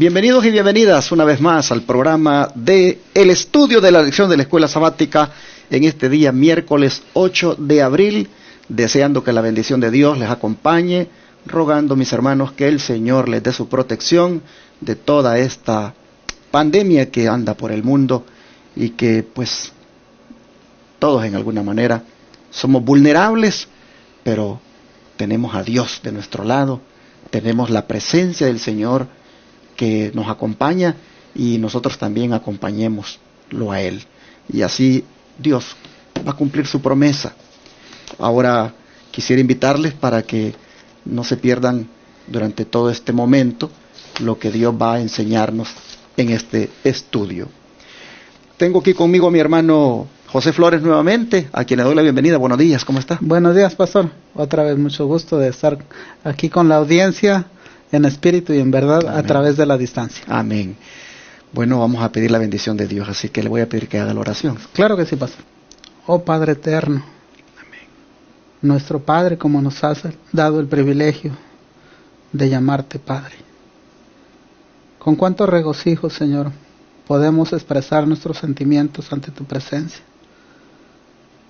Bienvenidos y bienvenidas una vez más al programa de El Estudio de la Lección de la Escuela Sabática en este día miércoles 8 de abril, deseando que la bendición de Dios les acompañe, rogando mis hermanos que el Señor les dé su protección de toda esta pandemia que anda por el mundo y que pues todos en alguna manera somos vulnerables, pero tenemos a Dios de nuestro lado, tenemos la presencia del Señor que nos acompaña y nosotros también acompañémoslo a Él. Y así Dios va a cumplir su promesa. Ahora quisiera invitarles para que no se pierdan durante todo este momento lo que Dios va a enseñarnos en este estudio. Tengo aquí conmigo a mi hermano José Flores nuevamente, a quien le doy la bienvenida. Buenos días, ¿cómo está? Buenos días, pastor. Otra vez mucho gusto de estar aquí con la audiencia en espíritu y en verdad. Amén. A través de la distancia. Amén. Bueno, vamos a pedir la bendición de Dios, así que le voy a pedir que haga la oración. Claro que sí, pastor. Oh Padre eterno, amén. Nuestro Padre, como nos has dado el privilegio de llamarte Padre. Con cuánto regocijo, Señor, podemos expresar nuestros sentimientos ante tu presencia.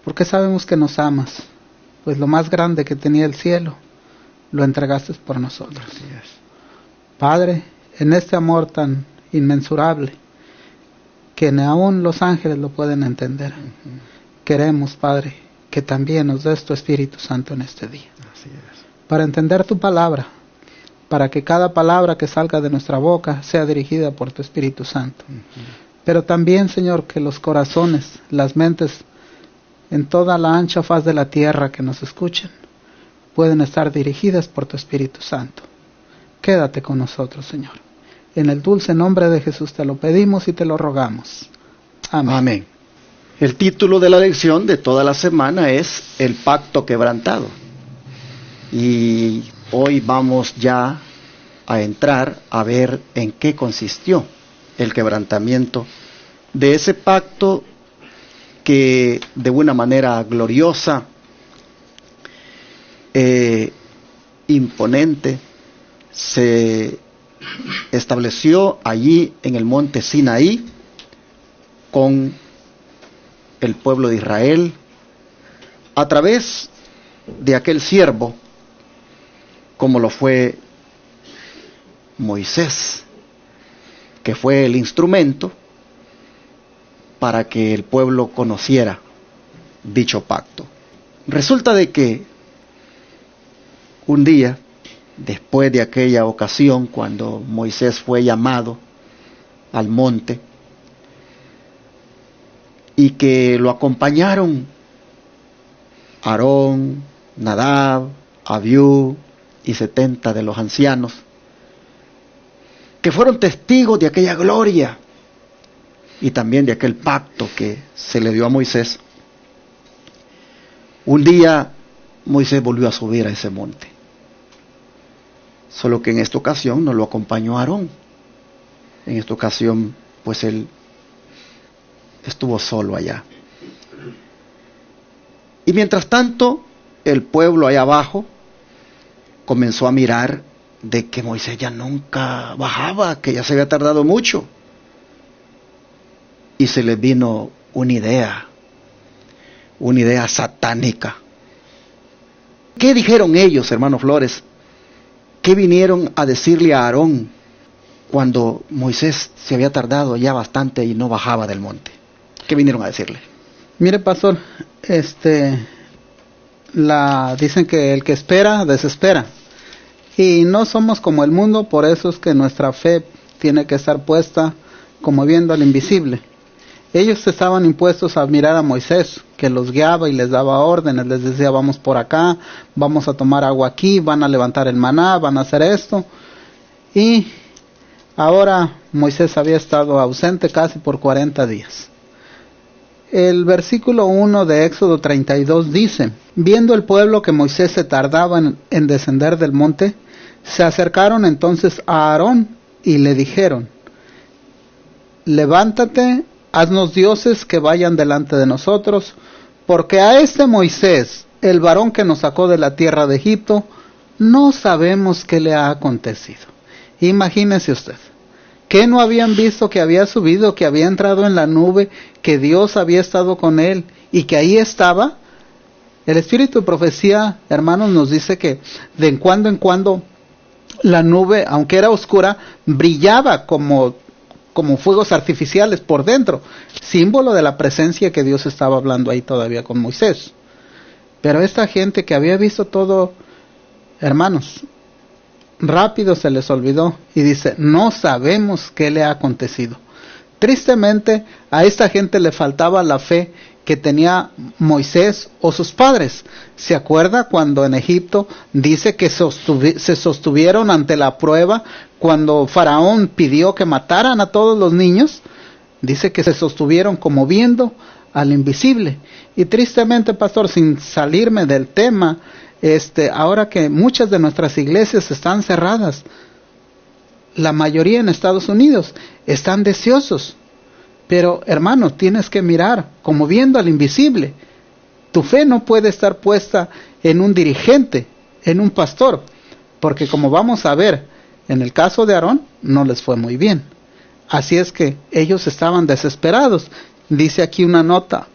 Porque sabemos que nos amas, pues lo más grande que tenía el cielo, lo entregaste por nosotros. Padre, en este amor tan inmensurable, que ni aún los ángeles lo pueden entender, queremos, Padre, que también nos des tu Espíritu Santo en este día. Así es. Para entender tu palabra, para que cada palabra que salga de nuestra boca sea dirigida por tu Espíritu Santo. Pero también, Señor, que los corazones, las mentes, en toda la ancha faz de la tierra que nos escuchen, pueden estar dirigidas por tu Espíritu Santo. Quédate con nosotros, Señor. En el dulce nombre de Jesús te lo pedimos y te lo rogamos. Amén. Amén. El título de la lección de toda la semana es El Pacto Quebrantado. Y hoy vamos ya a entrar a ver en qué consistió el quebrantamiento de ese pacto que de una manera gloriosa, imponente, se estableció allí en el monte Sinaí con el pueblo de Israel a través de aquel siervo como lo fue Moisés, que fue el instrumento para que el pueblo conociera dicho pacto. Resulta de que un día, después de aquella ocasión, cuando Moisés fue llamado al monte, y que lo acompañaron Aarón, Nadab, Abiú y 70 de los ancianos, que fueron testigos de aquella gloria y también de aquel pacto que se le dio a Moisés. Un día Moisés volvió a subir a ese monte, solo que en esta ocasión no lo acompañó Aarón. En esta ocasión pues él estuvo solo allá. Y mientras tanto el pueblo allá abajo comenzó a mirar de que Moisés ya nunca bajaba, que ya se había tardado mucho. Y se les vino una idea satánica. ¿Qué dijeron ellos, hermano Flores? ¿Qué vinieron a decirle a Aarón cuando Moisés se había tardado ya bastante y no bajaba del monte? ¿Qué vinieron a decirle? Mire, pastor, dicen que el que espera, desespera. Y no somos como el mundo, por eso es que nuestra fe tiene que estar puesta como viendo al invisible. Ellos estaban impuestos a mirar a Moisés, que los guiaba y les daba órdenes, les decía vamos por acá, vamos a tomar agua aquí, van a levantar el maná, van a hacer esto. Y ahora Moisés había estado ausente casi por 40 días. El versículo 1 de Éxodo 32 dice: viendo el pueblo que Moisés se tardaba en descender del monte, se acercaron entonces a Aarón y le dijeron: levántate, haznos dioses que vayan delante de nosotros, porque a este Moisés, el varón que nos sacó de la tierra de Egipto, no sabemos qué le ha acontecido. Imagínese usted, ¿Qué no habían visto que había subido, que había entrado en la nube, que Dios había estado con él y que ahí estaba? El espíritu de profecía, hermanos, nos dice que de en cuando la nube, aunque era oscura, brillaba como fuegos artificiales por dentro, símbolo de la presencia que Dios estaba hablando ahí todavía con Moisés. Pero esta gente que había visto todo, hermanos, rápido se les olvidó y dice, no sabemos qué le ha acontecido. Tristemente, a esta gente le faltaba la fe que tenía Moisés o sus padres. ¿Se acuerda cuando en Egipto dice que se sostuvieron ante la prueba cuando Faraón pidió que mataran a todos los niños? Dice que se sostuvieron como viendo al invisible. Y tristemente, pastor, sin salirme del tema, ahora que muchas de nuestras iglesias están cerradas, la mayoría en Estados Unidos están deseosos. Pero, hermano, tienes que mirar como viendo al invisible. Tu fe no puede estar puesta en un dirigente, en un pastor, porque como vamos a ver, en el caso de Aarón, no les fue muy bien. Así es que ellos estaban desesperados. Dice aquí una nota.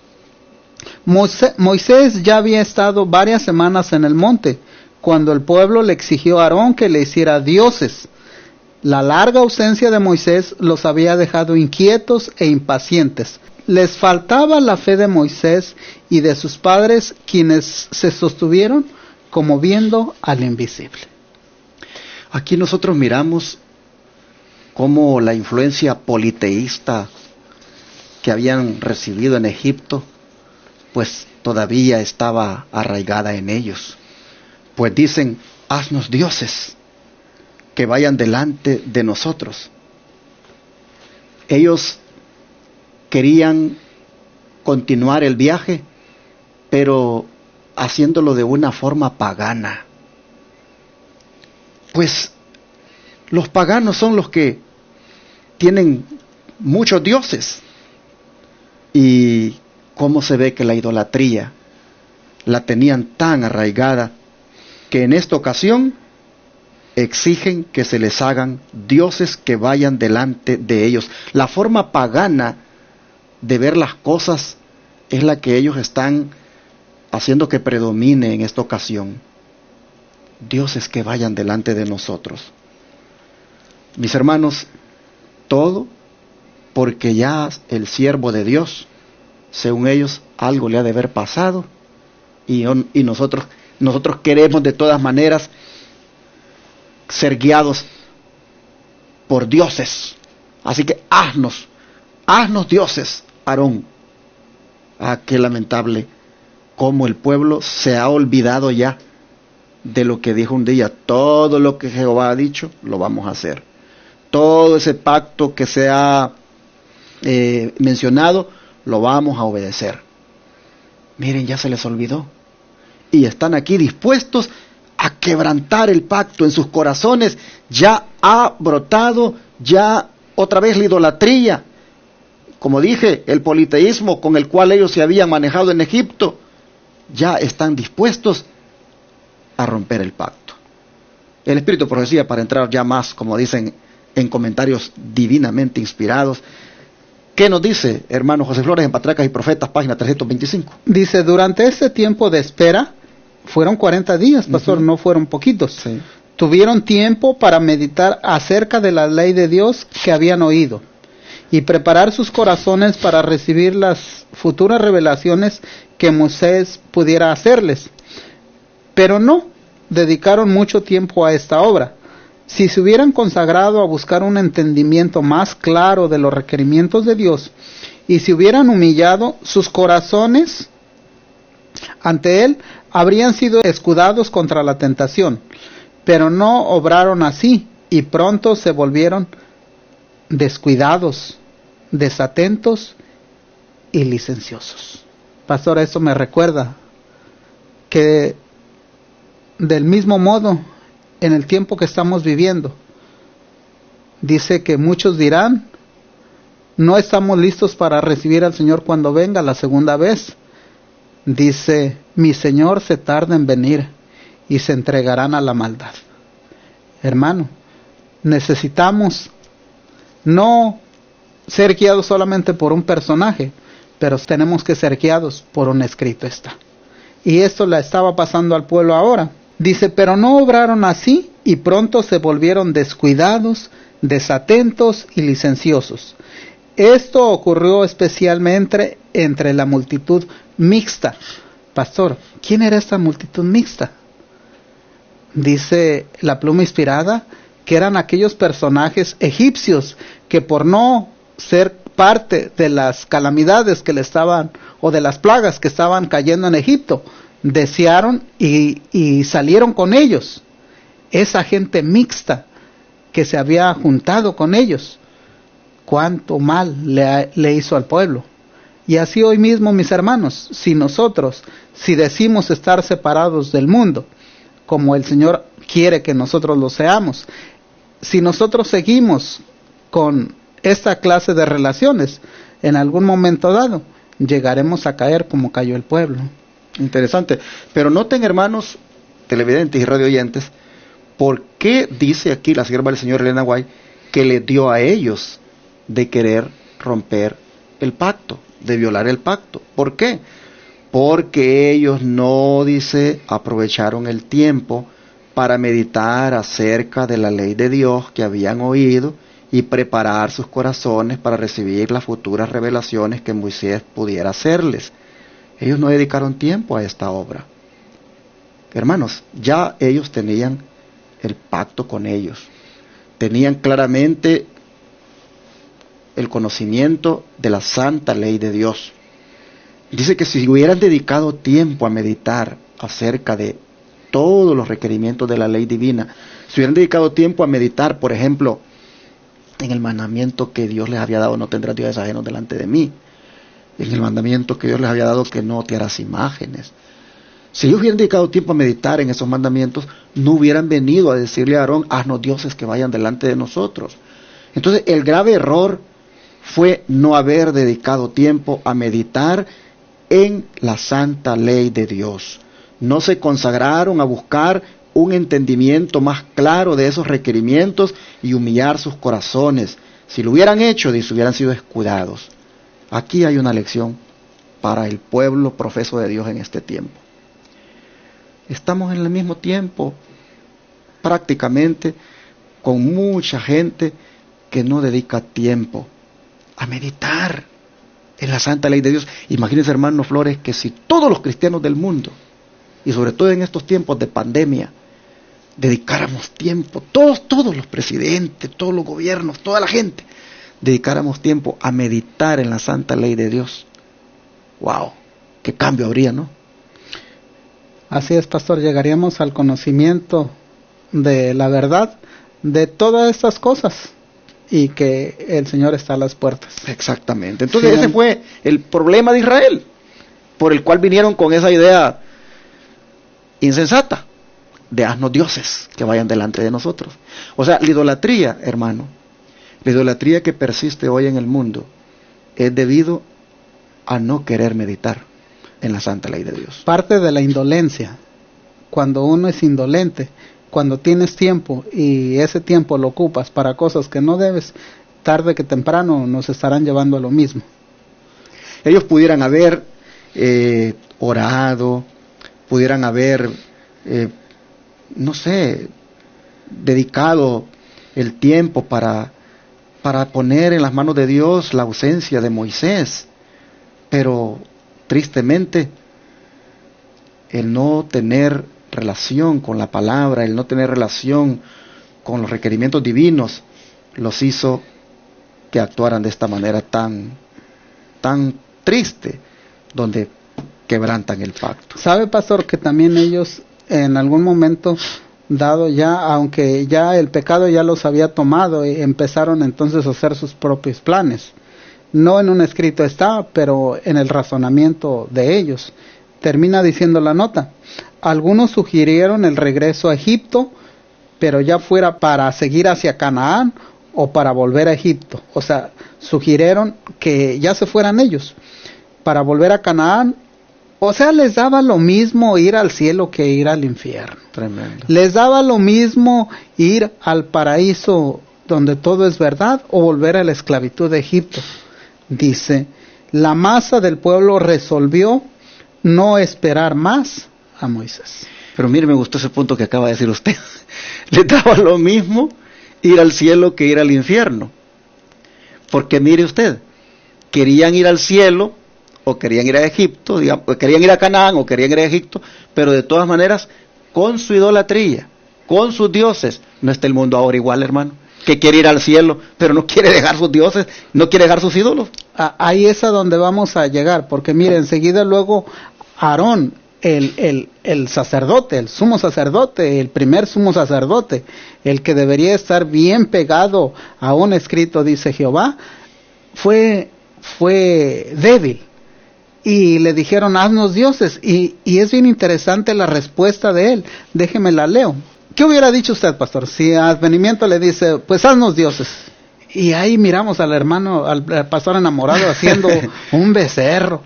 Moisés ya había estado varias semanas en el monte, cuando el pueblo le exigió a Aarón que le hiciera dioses. La larga ausencia de Moisés los había dejado inquietos e impacientes. Les faltaba la fe de Moisés y de sus padres, quienes se sostuvieron como viendo al invisible. Aquí nosotros miramos cómo la influencia politeísta que habían recibido en Egipto, pues todavía estaba arraigada en ellos. Pues dicen, haznos dioses que vayan delante de nosotros. Ellos querían continuar el viaje, pero haciéndolo de una forma pagana. Pues los paganos son los que tienen muchos dioses. Y cómo se ve que la idolatría la tenían tan arraigada que en esta ocasión exigen que se les hagan dioses que vayan delante de ellos. La forma pagana de ver las cosas es la que ellos están haciendo que predomine en esta ocasión. Dioses que vayan delante de nosotros. Mis hermanos, todo porque ya el siervo de Dios, según ellos, algo le ha de haber pasado y nosotros queremos de todas maneras ser guiados por dioses. Así que haznos dioses, Aarón. Ah, qué lamentable cómo el pueblo se ha olvidado ya de lo que dijo un día. Todo lo que Jehová ha dicho, lo vamos a hacer. Todo ese pacto que se ha mencionado, lo vamos a obedecer. Miren, ya se les olvidó. Y están aquí dispuestos a quebrantar el pacto en sus corazones. Ya ha brotado, ya otra vez la idolatría. Como dije, el politeísmo con el cual ellos se habían manejado en Egipto, ya están dispuestos a romper el pacto. El Espíritu de Profecía, para entrar ya más, como dicen, en comentarios divinamente inspirados, ¿qué nos dice, hermano José Flores, en Patriarcas y Profetas, página 325? Dice, durante este tiempo de espera, fueron 40 días, pastor, no fueron poquitos. Sí. Tuvieron tiempo para meditar acerca de la ley de Dios que habían oído y preparar sus corazones para recibir las futuras revelaciones que Moisés pudiera hacerles. Pero no dedicaron mucho tiempo a esta obra. Si se hubieran consagrado a buscar un entendimiento más claro de los requerimientos de Dios y si hubieran humillado sus corazones ante Él, habrían sido escudados contra la tentación. Pero no obraron así y pronto se volvieron descuidados, desatentos y licenciosos. Pastor, esto me recuerda que del mismo modo, en el tiempo que estamos viviendo, dice que muchos dirán, no estamos listos para recibir al Señor cuando venga la segunda vez. Dice, mi Señor se tarda en venir y se entregarán a la maldad. Hermano, necesitamos No ser guiados solamente por un personaje, pero tenemos que ser guiados por un escrito está. Y esto le estaba pasando al pueblo ahora. Dice, pero no obraron así y pronto se volvieron descuidados, desatentos y licenciosos. Esto ocurrió especialmente entre la multitud mixta. Pastor, ¿quién era esta multitud mixta? Dice la pluma inspirada que eran aquellos personajes egipcios que por no ser parte de las calamidades que le estaban, o de las plagas que estaban cayendo en Egipto, desearon y salieron con ellos. Esa gente mixta que se había juntado con ellos, cuánto mal le hizo al pueblo. Y así hoy mismo, mis hermanos, si decimos estar separados del mundo, como el Señor quiere que nosotros lo seamos, si nosotros seguimos con esta clase de relaciones, en algún momento dado, llegaremos a caer como cayó el pueblo. Interesante. Pero noten, hermanos televidentes y radio oyentes, ¿por qué dice aquí la sierva del Señor Elena White que le dio a ellos de querer romper el pacto, de violar el pacto? ¿Por qué? Porque ellos no, dice, aprovecharon el tiempo para meditar acerca de la ley de Dios que habían oído y preparar sus corazones para recibir las futuras revelaciones que Moisés pudiera hacerles. Ellos no dedicaron tiempo a esta obra. Hermanos, ya ellos tenían el pacto con ellos. Tenían claramente el conocimiento de la santa ley de Dios. Dice que si hubieran dedicado tiempo a meditar acerca de todos los requerimientos de la ley divina, si hubieran dedicado tiempo a meditar, por ejemplo, en el mandamiento que Dios les había dado, no tendrás dioses ajenos delante de mí, en el mandamiento que Dios les había dado, que no te harás imágenes. Si ellos hubieran dedicado tiempo a meditar en esos mandamientos, no hubieran venido a decirle a Aarón, haznos dioses que vayan delante de nosotros. Entonces, el grave error fue no haber dedicado tiempo a meditar en la santa ley de Dios. No se consagraron a buscar un entendimiento más claro de esos requerimientos y humillar sus corazones. Si lo hubieran hecho, hubieran sido escudados. Aquí hay una lección para el pueblo profeso de Dios en este tiempo. Estamos en el mismo tiempo, prácticamente, con mucha gente que no dedica tiempo a meditar en la santa ley de Dios. Imagínense, hermano Flores, que si todos los cristianos del mundo, y sobre todo en estos tiempos de pandemia, dedicáramos tiempo, todos los presidentes, todos los gobiernos, toda la gente, dedicáramos tiempo a meditar en la santa ley de Dios. ¡Wow! ¡Qué cambio habría!, ¿no? Así es, pastor, llegaríamos al conocimiento de la verdad de todas estas cosas y que el Señor está a las puertas. Exactamente. Entonces ese fue el problema de Israel, por el cual vinieron con esa idea insensata de haznos dioses que vayan delante de nosotros. O sea, la idolatría, hermano, la idolatría que persiste hoy en el mundo es debido a no querer meditar en la santa ley de Dios. Parte de la indolencia, cuando uno es indolente, cuando tienes tiempo y ese tiempo lo ocupas para cosas que no debes, tarde que temprano nos estarán llevando a lo mismo. Ellos pudieran haber orado, pudieran haber, no sé, dedicado el tiempo para poner en las manos de Dios la ausencia de Moisés, pero tristemente el no tener relación con la palabra, el no tener relación con los requerimientos divinos, los hizo que actuaran de esta manera tan triste, donde quebrantan el pacto. ¿Sabe, pastor, que también ellos en algún momento dado ya, aunque ya el pecado ya los había tomado, empezaron entonces a hacer sus propios planes? No en un escrito está, pero en el razonamiento de ellos. Termina diciendo la nota: algunos sugirieron el regreso a Egipto, pero ya fuera para seguir hacia Canaán o para volver a Egipto. O sea, sugirieron que ya se fueran ellos para volver a Canaán. O sea, les daba lo mismo ir al cielo que ir al infierno. Tremendo. Les daba lo mismo ir al paraíso donde todo es verdad, o volver a la esclavitud de Egipto? Dice, la masa del pueblo resolvió no esperar más a Moisés. Pero mire, me gustó ese punto que acaba de decir usted. Le daba lo mismo ir al cielo que ir al infierno. Porque mire usted, querían ir al cielo, o querían ir a Egipto, digamos, querían ir a Canaán, o querían ir a Egipto, pero de todas maneras, con su idolatría, con sus dioses. No está el mundo ahora igual, hermano, que quiere ir al cielo, pero no quiere dejar sus dioses, no quiere dejar sus ídolos. Ahí es a donde vamos a llegar, porque mire, enseguida luego Aarón, el sacerdote, el sumo sacerdote, el primer sumo sacerdote, el que debería estar bien pegado a un escrito, dice Jehová, fue débil. Y le dijeron, haznos dioses. Y es bien interesante la respuesta de él. Déjeme la leo. ¿Qué hubiera dicho usted, pastor? Si a advenimiento le dice, pues haznos dioses. Y ahí miramos al hermano, al pastor enamorado haciendo un becerro.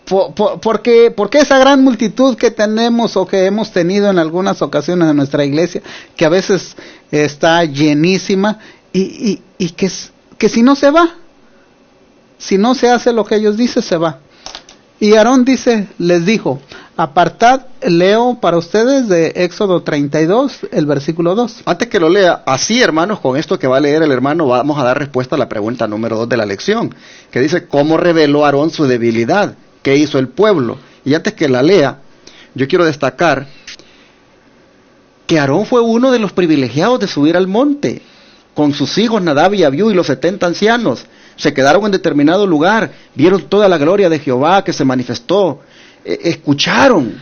¿Por qué esa gran multitud que tenemos o que hemos tenido en algunas ocasiones en nuestra iglesia, que a veces está llenísima, y que si no se va, si no se hace lo que ellos dicen, se va? Y Aarón les dijo, apartad, leo para ustedes de Éxodo 32, el versículo 2. Antes que lo lea, así hermanos, con esto que va a leer el hermano, vamos a dar respuesta a la pregunta número 2 de la lección, que dice, ¿cómo reveló Aarón su debilidad? ¿Qué hizo el pueblo? Y antes que la lea, yo quiero destacar que Aarón fue uno de los privilegiados de subir al monte, con sus hijos Nadab y Abiú y los 70 ancianos. Se quedaron en determinado lugar, vieron toda la gloria de Jehová que se manifestó, escucharon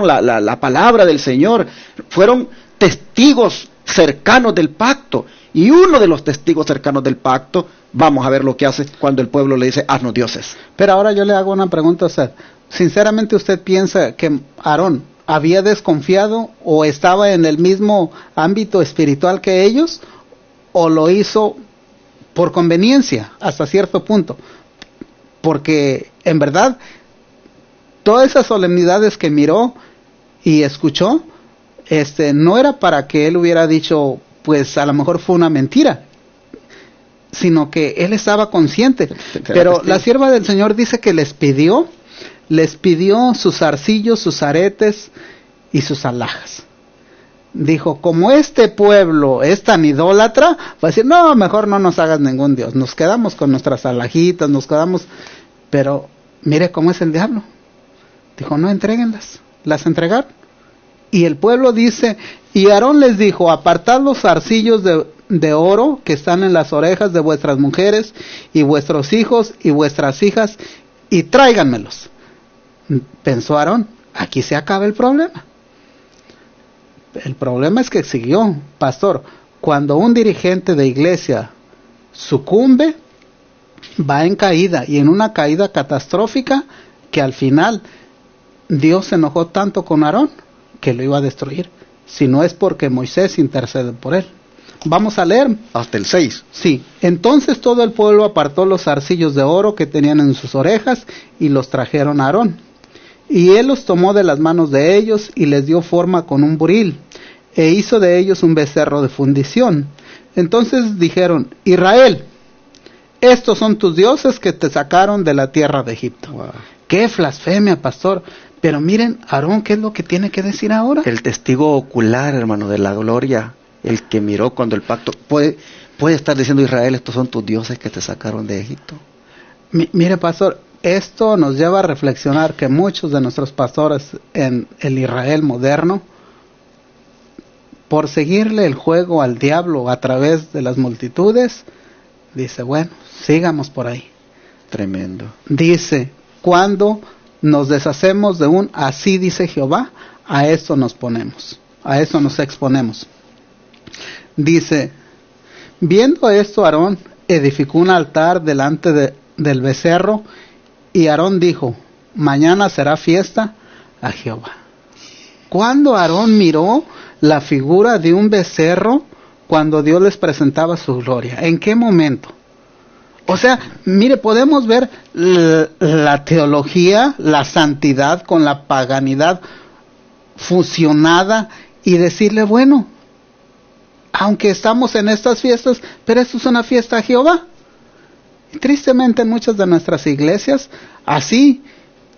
la palabra del Señor, fueron testigos cercanos del pacto, y uno de los testigos cercanos del pacto, vamos a ver lo que hace cuando el pueblo le dice, haznos dioses. Pero ahora yo le hago una pregunta a usted. Sinceramente, ¿usted piensa que Aarón había desconfiado o estaba en el mismo ámbito espiritual que ellos, o lo hizo por conveniencia hasta cierto punto? Porque en verdad todas esas solemnidades que miró y escuchó, no era para que él hubiera dicho, pues a lo mejor fue una mentira, sino que él estaba consciente. Pero la sierva del Señor dice que les pidió sus arcillos, sus aretes y sus alhajas. Dijo, como este pueblo es tan idólatra, va a decir, no, mejor no nos hagas ningún dios, nos quedamos con nuestras alhajitas, pero mire cómo es el diablo. Dijo, no, entréguenlas. Las entregaron. Y el pueblo dice, y Aarón les dijo, apartad los arcillos de oro que están en las orejas de vuestras mujeres y vuestros hijos y vuestras hijas, y tráiganmelos. Pensó Aarón, aquí se acaba el problema. El problema es que siguió, pastor. Cuando un dirigente de iglesia sucumbe, va en caída, y en una caída catastrófica, que al final Dios se enojó tanto con Aarón que lo iba a destruir, si no es porque Moisés intercede por él. Vamos a leer hasta el 6. Sí. Entonces todo el pueblo apartó los arcillos de oro que tenían en sus orejas y los trajeron a Aarón. Y él los tomó de las manos de ellos y les dio forma con un buril, e hizo de ellos un becerro de fundición. Entonces dijeron, Israel, estos son tus dioses que te sacaron de la tierra de Egipto. Wow. ¡Qué blasfemia, pastor! Pero miren, Aarón, ¿qué es lo que tiene que decir ahora? El testigo ocular, hermano, de la gloria, el que miró cuando el pacto, puede estar diciendo, Israel, estos son tus dioses que te sacaron de Egipto. Mire, pastor, esto nos lleva a reflexionar que muchos de nuestros pastores en el Israel moderno, por seguirle el juego al diablo a través de las multitudes, dice, bueno, sigamos por ahí. Tremendo. Dice, cuando nos deshacemos de un así dice Jehová, a esto nos ponemos, a esto nos exponemos. Dice, viendo esto, Aarón edificó un altar delante del becerro, y Aarón dijo, mañana será fiesta a Jehová. ¿Cuándo Aarón miró la figura de un becerro cuando Dios les presentaba su gloria? ¿En qué momento? O sea, mire, podemos ver la teología, la santidad con la paganidad fusionada y decirle, bueno, aunque estamos en estas fiestas, pero esto es una fiesta a Jehová. Y tristemente en muchas de nuestras iglesias, así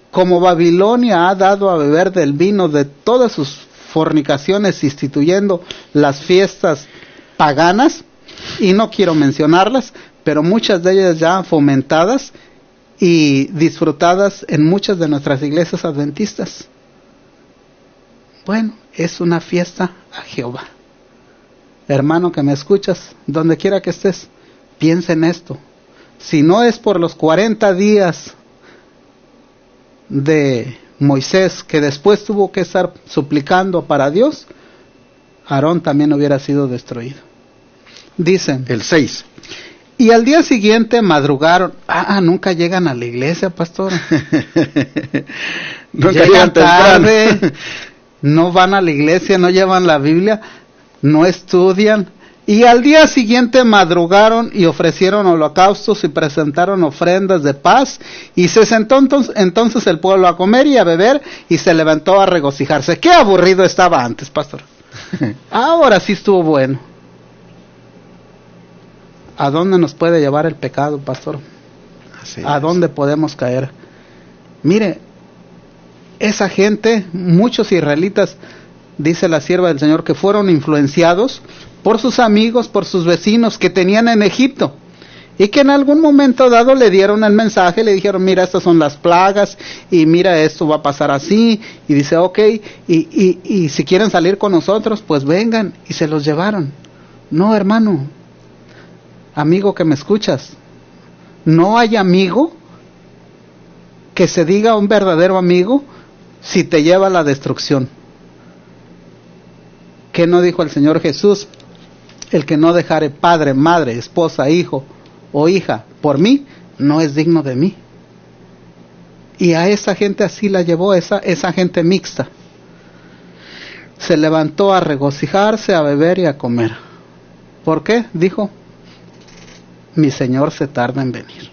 como Babilonia ha dado a beber del vino de todas sus fornicaciones, instituyendo las fiestas paganas, y no quiero mencionarlas, pero muchas de ellas ya fomentadas y disfrutadas en muchas de nuestras iglesias adventistas. Bueno, es una fiesta a Jehová. Hermano que me escuchas, donde quiera que estés, piensa en esto. Si no es por los 40 días de Moisés, que después tuvo que estar suplicando para Dios, Aarón también hubiera sido destruido. Dicen el 6. Y al día siguiente madrugaron. Nunca llegan a la iglesia, pastor. Nunca llegan tarde, no van a la iglesia, no llevan la Biblia, no estudian. Y al día siguiente madrugaron y ofrecieron holocaustos y presentaron ofrendas de paz. Y se sentó entonces el pueblo a comer y a beber y se levantó a regocijarse. Qué aburrido estaba antes, pastor. Ahora sí estuvo bueno. ¿A dónde nos puede llevar el pecado, pastor? ¿A dónde podemos caer? Mire, esa gente, muchos israelitas, dice la sierva del Señor, que fueron influenciados por sus amigos, por sus vecinos que tenían en Egipto, y que en algún momento dado le dieron el mensaje, le dijeron, mira, estas son las plagas, y mira, esto va a pasar así, y dice, ok, y si quieren salir con nosotros, pues vengan, y se los llevaron. No, hermano, amigo que me escuchas, no hay amigo que se diga un verdadero amigo si te lleva a la destrucción. ¿Qué no dijo el Señor Jesús? El que no dejare padre, madre, esposa, hijo o hija por mí, no es digno de mí. Y a esa gente así la llevó, esa gente mixta. Se levantó a regocijarse, a beber y a comer. ¿Por qué? Dijo, mi Señor se tarda en venir.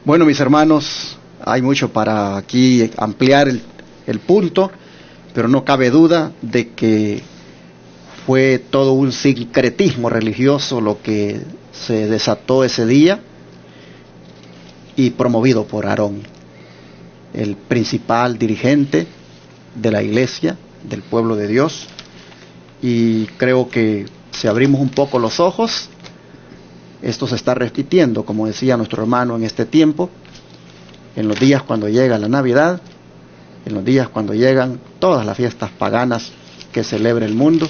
Bueno, mis hermanos, hay mucho para aquí ampliar el punto, pero no cabe duda de que fue todo un sincretismo religioso lo que se desató ese día y promovido por Aarón, el principal dirigente de la iglesia, del pueblo de Dios. Y creo que si abrimos un poco los ojos, esto se está repitiendo, como decía nuestro hermano, en este tiempo, en los días cuando llega la Navidad, en los días cuando llegan todas las fiestas paganas que celebra el mundo.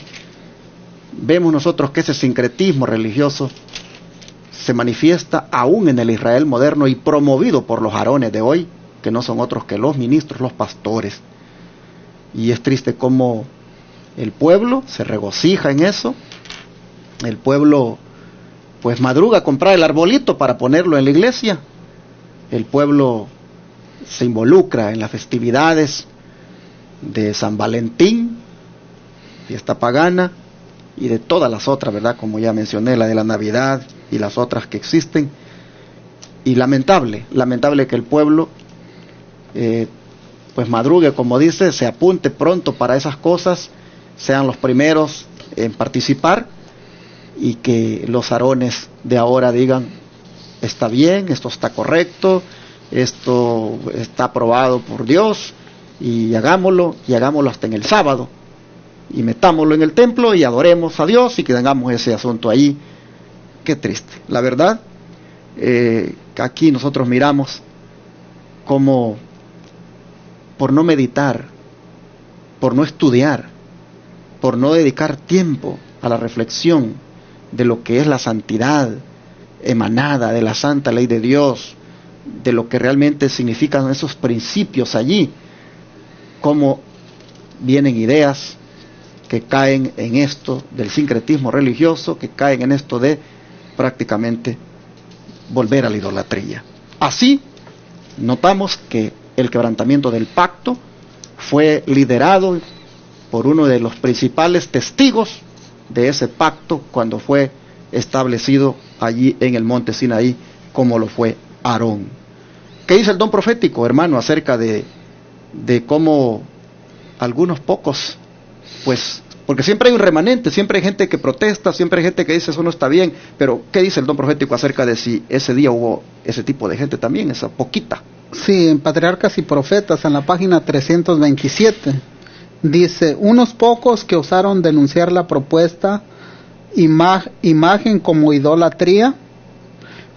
Vemos nosotros que ese sincretismo religioso se manifiesta aún en el Israel moderno y promovido por los Aarones de hoy, que no son otros que los ministros, los pastores. Y es triste cómo el pueblo se regocija en eso. El pueblo pues madruga a comprar el arbolito para ponerlo en la iglesia. El pueblo se involucra en las festividades de San Valentín, fiesta pagana, y de todas las otras, ¿verdad? Como ya mencioné, la de la Navidad y las otras que existen. Y lamentable que el pueblo pues madrugue, como dice, se apunte pronto para esas cosas, sean los primeros en participar, y que los Aarones de ahora digan, está bien, esto está correcto, esto está aprobado por Dios, y hagámoslo hasta en el sábado, y metámoslo en el templo y adoremos a Dios y que tengamos ese asunto ahí. Qué triste. La verdad, aquí nosotros miramos como por no meditar, por no estudiar, por no dedicar tiempo a la reflexión de lo que es la santidad emanada de la santa ley de Dios, de lo que realmente significan esos principios allí, cómo vienen ideas que caen en esto del sincretismo religioso, que caen en esto de prácticamente volver a la idolatría. Así notamos que el quebrantamiento del pacto fue liderado por uno de los principales testigos de ese pacto cuando fue establecido allí en el monte Sinaí, como lo fue Aarón. ¿Qué dice el don profético, hermano, acerca de cómo algunos pocos pues, porque siempre hay un remanente, siempre hay gente que protesta, siempre hay gente que dice eso no está bien, pero ¿qué dice el don profético acerca de si ese día hubo ese tipo de gente también, esa poquita? Sí, en Patriarcas y Profetas, en la página 327, dice, unos pocos que osaron denunciar la propuesta imagen como idolatría,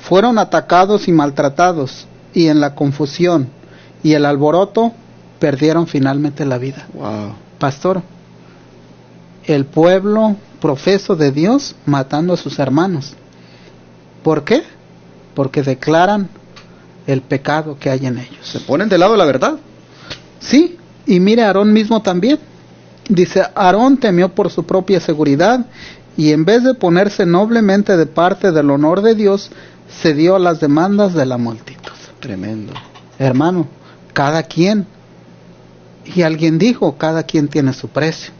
fueron atacados y maltratados, y en la confusión y el alboroto perdieron finalmente la vida. Wow. Pastor, el pueblo profeso de Dios matando a sus hermanos. ¿Por qué? Porque declaran el pecado que hay en ellos. Se ponen del lado de la verdad. Sí, y mire Aarón mismo también. Dice, Aarón temió por su propia seguridad y en vez de ponerse noblemente de parte del honor de Dios, cedió a las demandas de la multitud. Tremendo. Hermano, cada quien, y alguien dijo, cada quien tiene su precio.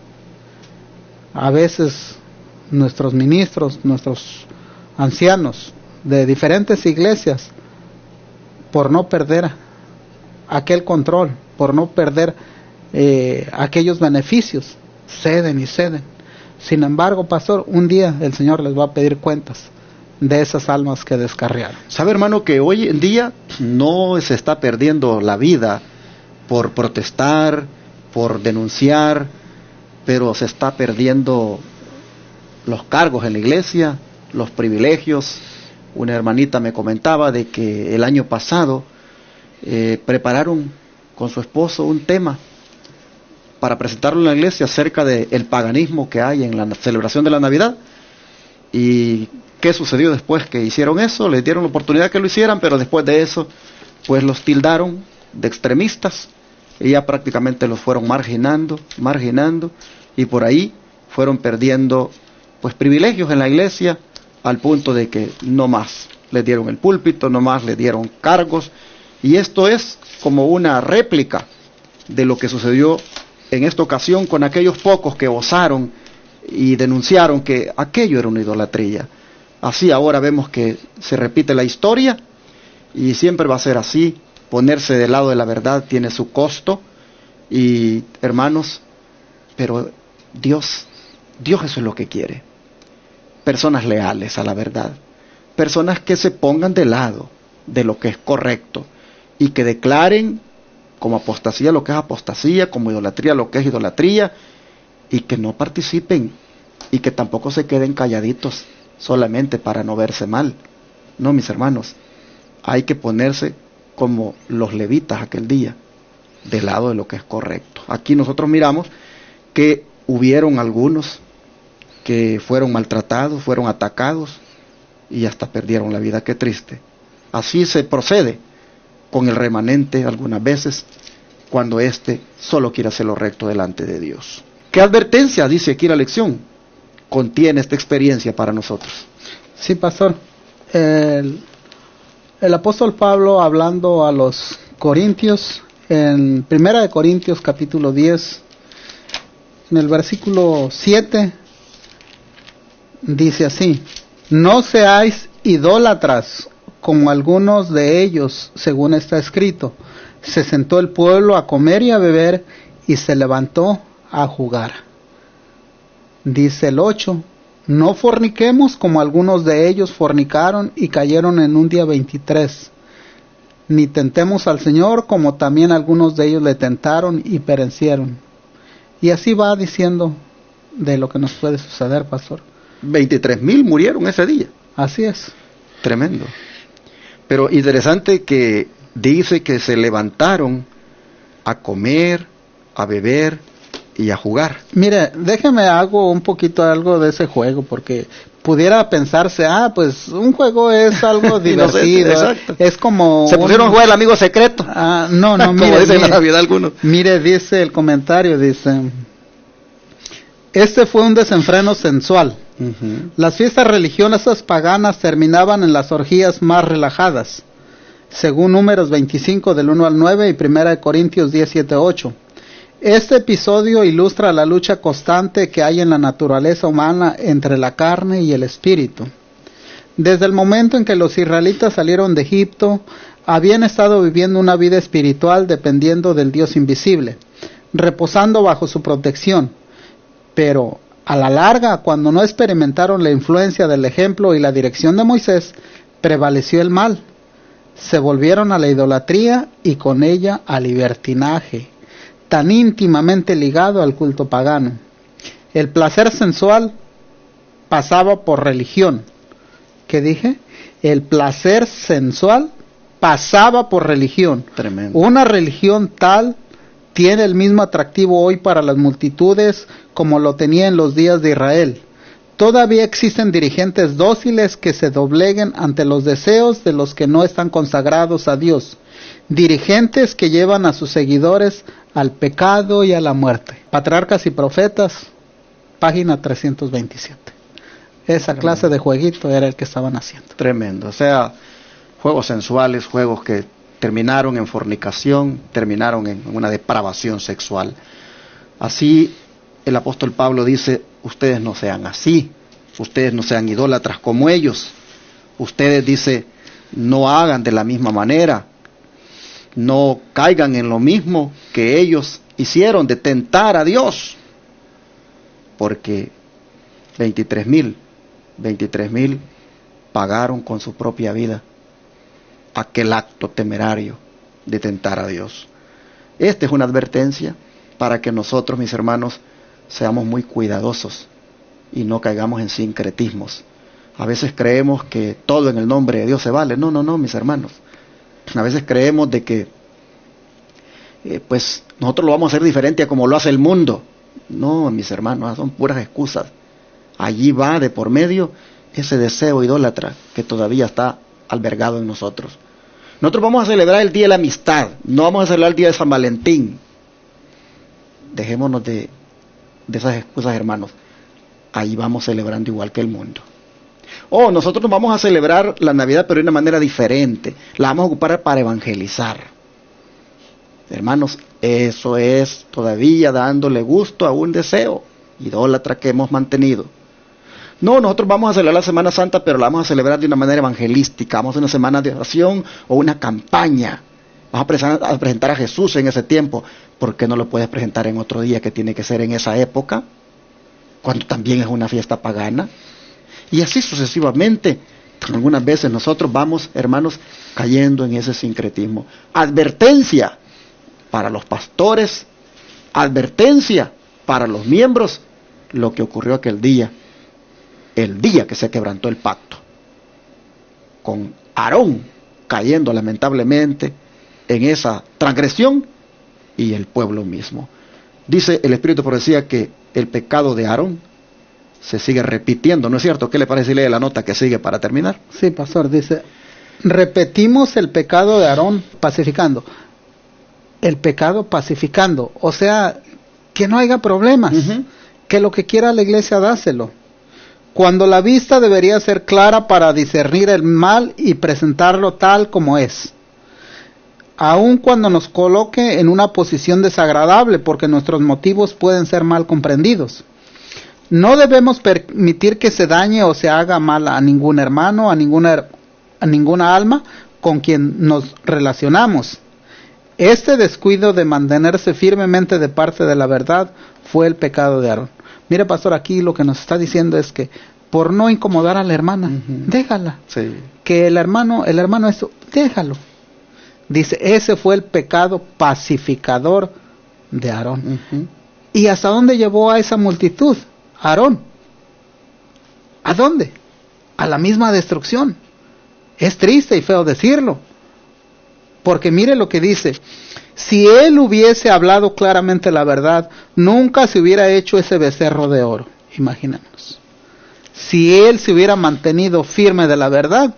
A veces nuestros ministros, nuestros ancianos de diferentes iglesias, por no perder aquel control, por no perder aquellos beneficios, ceden y ceden. Sin embargo, pastor, un día el Señor les va a pedir cuentas de esas almas que descarriaron. ¿Sabe, hermano, que hoy en día no se está perdiendo la vida por protestar, por denunciar, pero se está perdiendo los cargos en la iglesia, los privilegios? Una hermanita me comentaba de que el año pasado prepararon con su esposo un tema para presentarlo en la iglesia acerca del paganismo que hay en la celebración de la Navidad. ¿Y qué sucedió después que hicieron eso? Les dieron la oportunidad que lo hicieran, pero después de eso, pues los tildaron de extremistas y ya prácticamente los fueron marginando, y por ahí fueron perdiendo pues privilegios en la iglesia, al punto de que no más les dieron el púlpito, no más les dieron cargos, y esto es como una réplica de lo que sucedió en esta ocasión con aquellos pocos que osaron y denunciaron que aquello era una idolatría. Así ahora vemos que se repite la historia y siempre va a ser así. Ponerse del lado de la verdad tiene su costo, y hermanos, pero Dios eso es lo que quiere. Personas leales a la verdad, personas que se pongan del lado de lo que es correcto y que declaren como apostasía lo que es apostasía, como idolatría lo que es idolatría, y que no participen y que tampoco se queden calladitos solamente para no verse mal. No, mis hermanos, hay que ponerse como los levitas aquel día, del lado de lo que es correcto. Aquí nosotros miramos que hubieron algunos que fueron maltratados, fueron atacados y hasta perdieron la vida. Qué triste. Así se procede con el remanente algunas veces, cuando éste solo quiere hacer lo recto delante de Dios. ¿Qué advertencia, dice aquí la lección, contiene esta experiencia para nosotros? Sí, pastor. El apóstol Pablo, hablando a los corintios, en 1 Corintios capítulo 10, en el versículo 7, dice así: no seáis idólatras, como algunos de ellos, según está escrito, se sentó el pueblo a comer y a beber, y se levantó a jugar. Dice el 8, no forniquemos como algunos de ellos fornicaron y cayeron en un día 23, ni tentemos al Señor como también algunos de ellos le tentaron y perecieron. Y así va diciendo de lo que nos puede suceder, pastor. 23,000 murieron ese día. Así es. Tremendo. Pero interesante que dice que se levantaron a comer, a beber y a jugar. Mire, déjeme hago un poquito algo de ese juego, porque pudiera pensarse, pues un juego es algo divertido, exacto. Es como... Se pusieron a jugar el amigo secreto. No, como mire, dicen en la Navidad algunos. Mire, dice el comentario, dice, este fue un desenfreno sensual. Uh-huh. Las fiestas religiosas paganas terminaban en las orgías más relajadas, según Números 25 del 1 al 9 y 1 Corintios 10, 7, 8. Este episodio ilustra la lucha constante que hay en la naturaleza humana entre la carne y el espíritu. Desde el momento en que los israelitas salieron de Egipto, habían estado viviendo una vida espiritual dependiendo del Dios invisible, reposando bajo su protección. Pero a la larga, cuando no experimentaron la influencia del ejemplo y la dirección de Moisés, prevaleció el mal. Se volvieron a la idolatría y con ella al libertinaje, tan íntimamente ligado al culto pagano. El placer sensual pasaba por religión. ¿Qué dije? El placer sensual pasaba por religión. Tremendo. Una religión tal tiene el mismo atractivo hoy para las multitudes como lo tenía en los días de Israel. Todavía existen dirigentes dóciles que se dobleguen ante los deseos de los que no están consagrados a Dios. Dirigentes que llevan a sus seguidores al pecado y a la muerte. Patriarcas y Profetas, página 327. Esa clase de jueguito era el que estaban haciendo. Tremendo. O sea, juegos sensuales, juegos que terminaron en fornicación, terminaron en una depravación sexual. Así el apóstol Pablo dice, ustedes no sean así, ustedes no sean idólatras como ellos, ustedes, dice, no hagan de la misma manera, no caigan en lo mismo que ellos hicieron de tentar a Dios, porque 23,000 pagaron con su propia vida aquel acto temerario de tentar a Dios. Esta es una advertencia para que nosotros, mis hermanos, seamos muy cuidadosos y no caigamos en sincretismos. A veces creemos que todo en el nombre de Dios se vale. No, mis hermanos. A veces creemos de que pues nosotros lo vamos a hacer diferente a como lo hace el mundo. No, mis hermanos, son puras excusas. Allí va de por medio ese deseo idólatra que todavía está albergado en nosotros. Nosotros vamos a celebrar el Día de la Amistad, no vamos a celebrar el Día de San Valentín. Dejémonos de esas excusas, hermanos. Ahí vamos celebrando igual que el mundo. Nosotros vamos a celebrar la Navidad, pero de una manera diferente. La vamos a ocupar para evangelizar. Hermanos, eso es todavía dándole gusto a un deseo idólatra que hemos mantenido. No, nosotros vamos a celebrar la Semana Santa, pero la vamos a celebrar de una manera evangelística. Vamos a hacer una semana de oración o una campaña. Vamos a presentar a Jesús en ese tiempo. ¿Por qué no lo puedes presentar en otro día que tiene que ser en esa época? Cuando también es una fiesta pagana. Y así sucesivamente. Algunas veces nosotros vamos, hermanos, cayendo en ese sincretismo. Advertencia para los pastores, advertencia para los miembros, lo que ocurrió aquel día. El día que se quebrantó el pacto, con Aarón cayendo lamentablemente en esa transgresión y el pueblo mismo. Dice el Espíritu de Profecía que el pecado de Aarón se sigue repitiendo, ¿no es cierto? ¿Qué le parece si lee la nota que sigue para terminar? Sí, pastor, dice, repetimos el pecado de Aarón pacificando. El pecado pacificando, o sea, que no haya problemas, que lo que quiera la iglesia dáselo. Cuando la vista debería ser clara para discernir el mal y presentarlo tal como es. Aun cuando nos coloque en una posición desagradable, porque nuestros motivos pueden ser mal comprendidos. No debemos permitir que se dañe o se haga mal a ningún hermano, a ninguna alma con quien nos relacionamos. Este descuido de mantenerse firmemente de parte de la verdad fue el pecado de Aarón. Mire, pastor, aquí lo que nos está diciendo es que por no incomodar a la hermana, déjala. Sí. Que el hermano eso, déjalo. Dice, ese fue el pecado pacificador de Aarón. ¿Y hasta dónde llevó a esa multitud? Aarón. ¿A dónde? A la misma destrucción. Es triste y feo decirlo. Porque mire lo que dice. Si él hubiese hablado claramente la verdad, nunca se hubiera hecho ese becerro de oro. Imaginemos. Si él se hubiera mantenido firme de la verdad,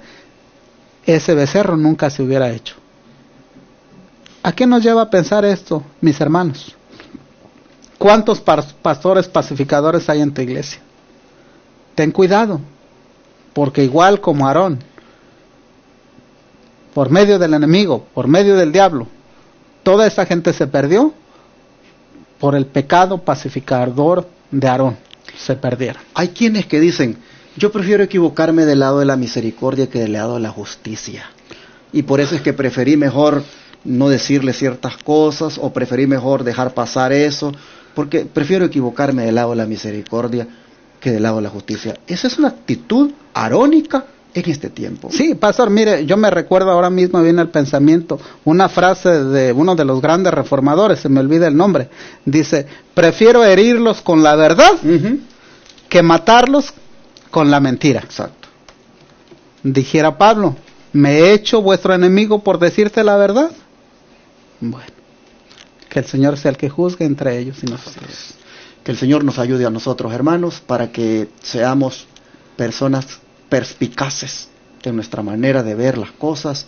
ese becerro nunca se hubiera hecho. ¿A qué nos lleva a pensar esto, mis hermanos? ¿Cuántos pastores pacificadores hay en tu iglesia? Ten cuidado, porque igual como Aarón, por medio del enemigo, por medio del diablo, toda esa gente se perdió por el pecado pacificador de Aarón. Se perdieron. Hay quienes que dicen, yo prefiero equivocarme del lado de la misericordia que del lado de la justicia. Y por eso es que preferí mejor no decirle ciertas cosas, o preferí mejor dejar pasar eso, porque prefiero equivocarme del lado de la misericordia que del lado de la justicia. Esa es una actitud arónica en este tiempo. Sí, pastor, mire, yo me recuerdo ahora mismo, viene el pensamiento, una frase de uno de los grandes reformadores, se me olvida el nombre, dice, prefiero herirlos con la verdad que matarlos con la mentira. Exacto. Dijera Pablo, ¿me he hecho vuestro enemigo por decirte la verdad? Bueno, que el Señor sea el que juzgue entre ellos y nosotros. Que el Señor nos ayude a nosotros, hermanos, para que seamos personas perspicaces en nuestra manera de ver las cosas,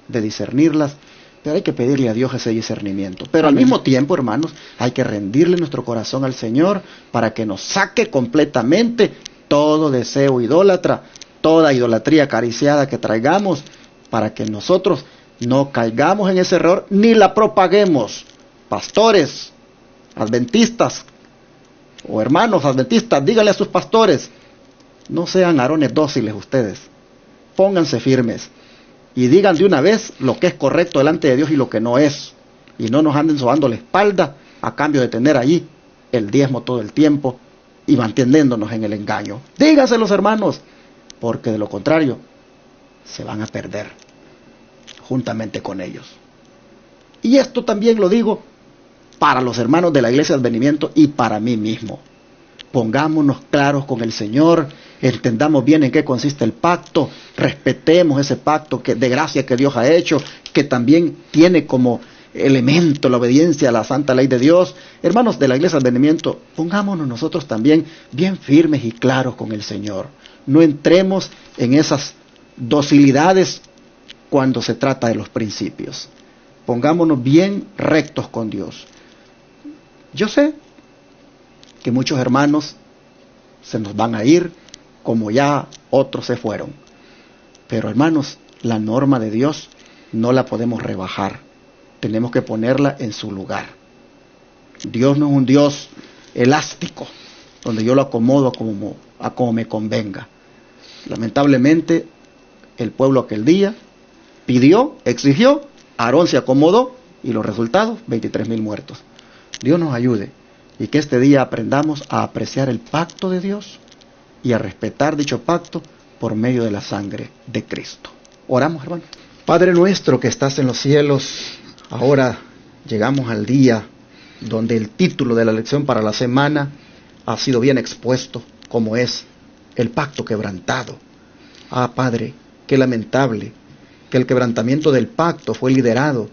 de discernirlas, pero hay que pedirle a Dios ese discernimiento. Pero al mismo tiempo, hermanos, hay que rendirle nuestro corazón al Señor para que nos saque completamente todo deseo idólatra, toda idolatría acariciada que traigamos, para que nosotros no caigamos en ese error ni la propaguemos. Pastores, adventistas o hermanos adventistas, díganle a sus pastores, no sean arones dóciles ustedes, pónganse firmes y digan de una vez lo que es correcto delante de Dios y lo que no es, y no nos anden sobando la espalda a cambio de tener allí el diezmo todo el tiempo y manteniéndonos en el engaño. Díganselos, hermanos, porque de lo contrario se van a perder juntamente con ellos. Y esto también lo digo para los hermanos de la Iglesia de Advenimiento y para mí mismo. Pongámonos claros con el Señor, entendamos bien en qué consiste el pacto, respetemos ese pacto de gracia que Dios ha hecho, que también tiene como elemento la obediencia a la santa ley de Dios. Hermanos de la Iglesia de Advenimiento, pongámonos nosotros también bien firmes y claros con el Señor. No entremos en esas docilidades cuando se trata de los principios. Pongámonos bien rectos con Dios. Yo sé que muchos hermanos se nos van a ir, como ya otros se fueron. Pero hermanos, la norma de Dios no la podemos rebajar. Tenemos que ponerla en su lugar. Dios no es un Dios elástico, donde yo lo acomodo a como me convenga. Lamentablemente, el pueblo aquel día pidió, exigió, Aarón se acomodó y los resultados, 23,000 muertos. Dios nos ayude y que este día aprendamos a apreciar el pacto de Dios y a respetar dicho pacto por medio de la sangre de Cristo. Oramos, hermano. Padre nuestro que estás en los cielos, ahora llegamos al día donde el título de la lección para la semana ha sido bien expuesto, como es el pacto quebrantado. Ah, Padre, qué lamentable que el quebrantamiento del pacto fue liderado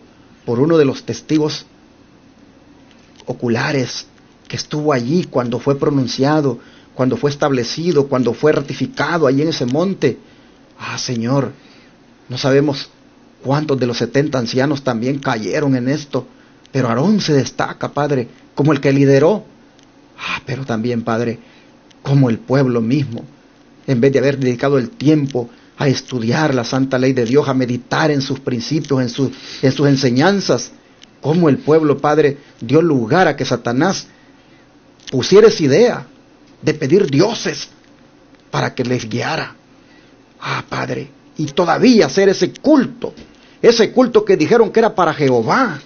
por uno de los testigos oculares que estuvo allí cuando fue pronunciado, cuando fue establecido, cuando fue ratificado allí en ese monte. Ah, Señor, no sabemos cuántos de los 70 ancianos también cayeron en esto, pero Aarón se destaca, Padre, como el que lideró. Ah, pero también, Padre, como el pueblo mismo, en vez de haber dedicado el tiempo a estudiar la santa ley de Dios, a meditar en sus principios, en sus enseñanzas, como el pueblo, Padre, dio lugar a que Satanás pusiera esa idea de pedir dioses para que les guiara. Ah, Padre, y todavía hacer ese culto que dijeron que era para Jehová,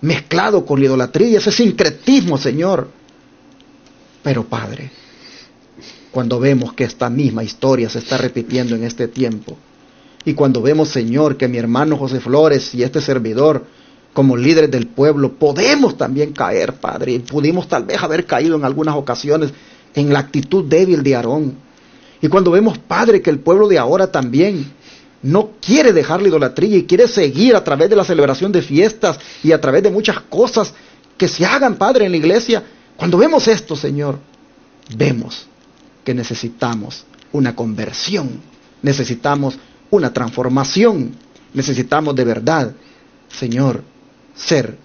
mezclado con la idolatría, ese sincretismo, Señor. Pero, Padre, cuando vemos que esta misma historia se está repitiendo en este tiempo, y cuando vemos, Señor, que mi hermano José Flores y este servidor, como líderes del pueblo, podemos también caer, Padre, y pudimos tal vez haber caído en algunas ocasiones en la actitud débil de Aarón. Y cuando vemos, Padre, que el pueblo de ahora también no quiere dejar la idolatría y quiere seguir a través de la celebración de fiestas y a través de muchas cosas que se hagan, Padre, en la iglesia. Cuando vemos esto, Señor, vemos que necesitamos una conversión, necesitamos una transformación, necesitamos de verdad, Señor, ser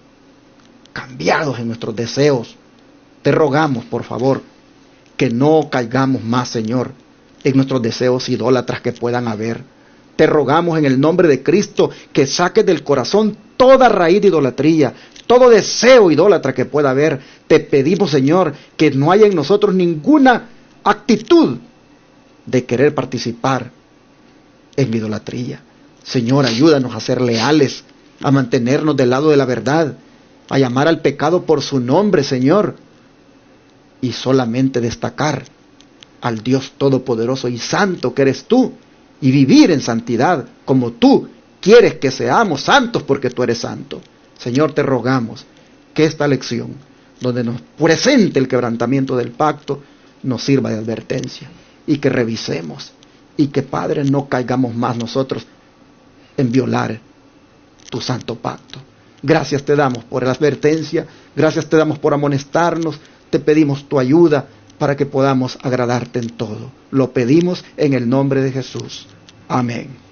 cambiados en nuestros deseos. Te rogamos, por favor, que no caigamos más, Señor, en nuestros deseos idólatras que puedan haber. Te rogamos en el nombre de Cristo que saques del corazón toda raíz de idolatría, todo deseo idólatra que pueda haber. Te pedimos, Señor, que no haya en nosotros ninguna actitud de querer participar en la idolatría. Señor, ayúdanos a ser leales, a mantenernos del lado de la verdad a llamar al pecado por su nombre, Señor, y solamente destacar al Dios Todopoderoso y Santo que eres tú, y vivir en santidad como tú quieres que seamos santos porque tú eres santo. Señor, te rogamos que esta lección, donde nos presente el quebrantamiento del pacto, nos sirva de advertencia y que revisemos y que, Padre, no caigamos más nosotros en violar tu santo pacto. Gracias te damos por la advertencia, gracias te damos por amonestarnos, te pedimos tu ayuda para que podamos agradarte en todo. Lo pedimos en el nombre de Jesús. Amén.